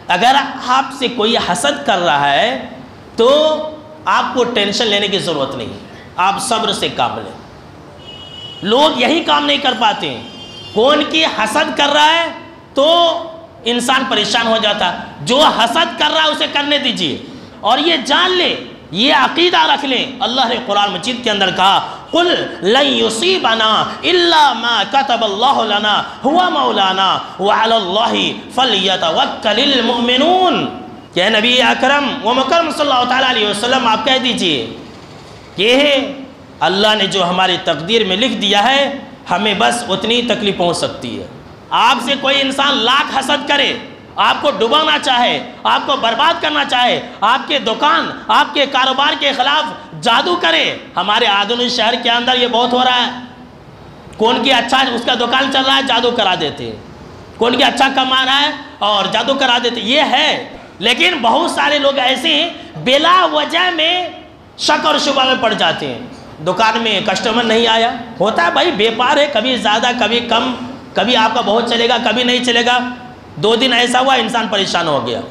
اگر آپ سے کوئی حسد کر رہا ہے تو آپ کو ٹینشن لینے کی ضرورت نہیں، آپ صبر سے کام لیں۔ لوگ یہی کام نہیں کر پاتے ہیں، کون کی حسد کر رہا ہے تو انسان پریشان ہو جاتا، جو حسد کر رہا ہے اسے کرنے دیجئے، اور یہ جان لے، یہ عقیدہ رکھ لیں۔ اللہ نے قرآن مجید کے اندر کہا قُلْ لَن يُصِيبَنَا إِلَّا مَا كَتَبَ اللَّهُ لَنَا هُوَ مَوْلَانَا وَعَلَى اللَّهِ فَلْيَتَوَكَّلِ الْمُؤْمِنُونَ کہ نبی اکرم و مکرم صلی اللہ تعالیٰ علیہ وسلم آپ کہہ دیجئے کہ اللہ نے جو ہماری تقدیر میں لکھ دیا ہے ہمیں بس اتنی تکلیف پہنچ سکتی ہے۔ آپ سے کوئی انسان لاکھ حسد کرے، آپ کو ڈبانا چاہے، آپ کو برباد کرنا چاہے، آپ کے دکان، آپ کے کاروبار کے خلاف جادو کرے، ہمارے آدھونی شہر کے اندر یہ بہت ہو رہا ہے۔ کون کی اچھا اس کا دکان چل رہا ہے جادو کرا دیتے، کون کی اچھا کما رہا ہے اور جادو کرا دیتے، یہ ہے۔ لیکن بہت سارے لوگ ایسے ہیں بلا وجہ میں شک اور شبہ میں پڑ جاتے ہیں۔ دکان میں کسٹمر نہیں آیا، ہوتا ہے بھائی، بیپار ہے، کبھی زیادہ کبھی کم، کبھی آپ کا بہت چلے گا کبھی نہیں چلے گا، 2 دن ایسا ہوا انسان پریشان ہو گیا،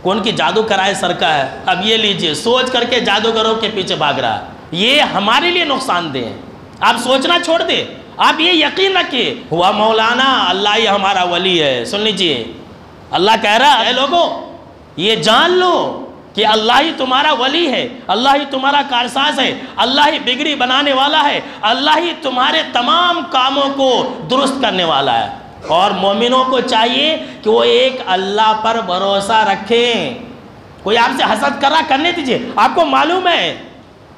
کون کی جادو کرائے سر کا ہے، اب یہ لیجئے، سوچ کر کے جادوگروں کے پیچھے بھاگ رہا ہے، یہ ہمارے لیے نقصان دہ ہے۔ آپ سوچنا چھوڑ دے، آپ یہ یقین رکھیں ہوا مولانا، اللہ ہی ہمارا ولی ہے۔ سن لیجئے، اللہ کہہ رہا ہے لوگوں یہ جان لو کہ اللہ ہی تمہارا ولی ہے، اللہ ہی تمہارا کارساز ہے، اللہ ہی بگڑی بنانے والا ہے، اللہ ہی تمہارے تمام کاموں کو درست کرنے والا ہے۔ اور مومنوں کو چاہیے کہ وہ ایک اللہ پر بھروسہ رکھیں۔ کوئی آپ سے حسد کر رہا کرنے دیجئے، آپ کو معلوم ہے،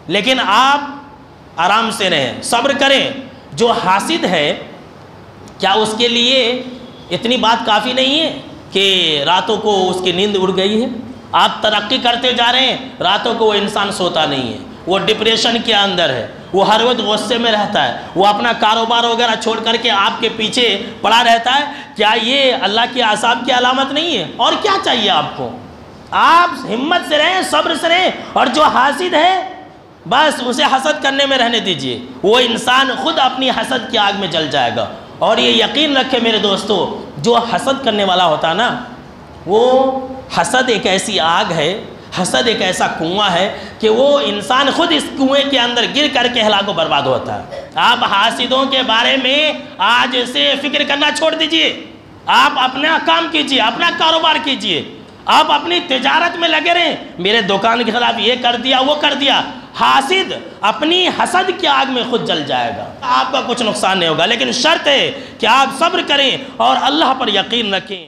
لیکن آپ آرام سے رہیں، صبر کریں۔ جو حاسد ہے کیا اس کے لیے اتنی بات کافی نہیں ہے کہ راتوں کو اس کی نیند اڑ گئی ہے؟ آپ ترقی کرتے جا رہے ہیں، راتوں کو وہ انسان سوتا نہیں ہے، وہ ڈپریشن کے اندر ہے، وہ ہر وقت غصے میں رہتا ہے، وہ اپنا کاروبار وغیرہ چھوڑ کر کے آپ کے پیچھے پڑا رہتا ہے۔ کیا یہ اللہ کے عذاب کی علامت نہیں ہے؟ اور کیا چاہیے آپ کو؟ آپ ہمت سے رہیں، صبر سے رہیں، اور جو حاسد ہے بس اسے حسد کرنے میں رہنے دیجئے، وہ انسان خود اپنی حسد کی آگ میں جل جائے گا۔ اور یہ یقین رکھے میرے دوستو، جو حسد کرنے والا ہوتا نا، وہ حسد ایک ایسی آگ ہے، حسد ایک ایسا کنواں ہے کہ وہ انسان خود اس کنویں کے اندر گر کر کے ہلاک و برباد ہوتا ہے۔ آپ حاسدوں کے بارے میں آج سے فکر کرنا چھوڑ دیجئے، آپ اپنا کام کیجئے، اپنا کاروبار کیجئے، آپ اپنی تجارت میں لگے رہیں، میرے دکان کے خلاف یہ کر دیا وہ کر دیا۔ حاسد اپنی حسد کی آگ میں خود جل جائے گا، آپ کا کچھ نقصان نہیں ہوگا، لیکن شرط ہے کہ آپ صبر کریں اور اللہ پر یقین رکھیں۔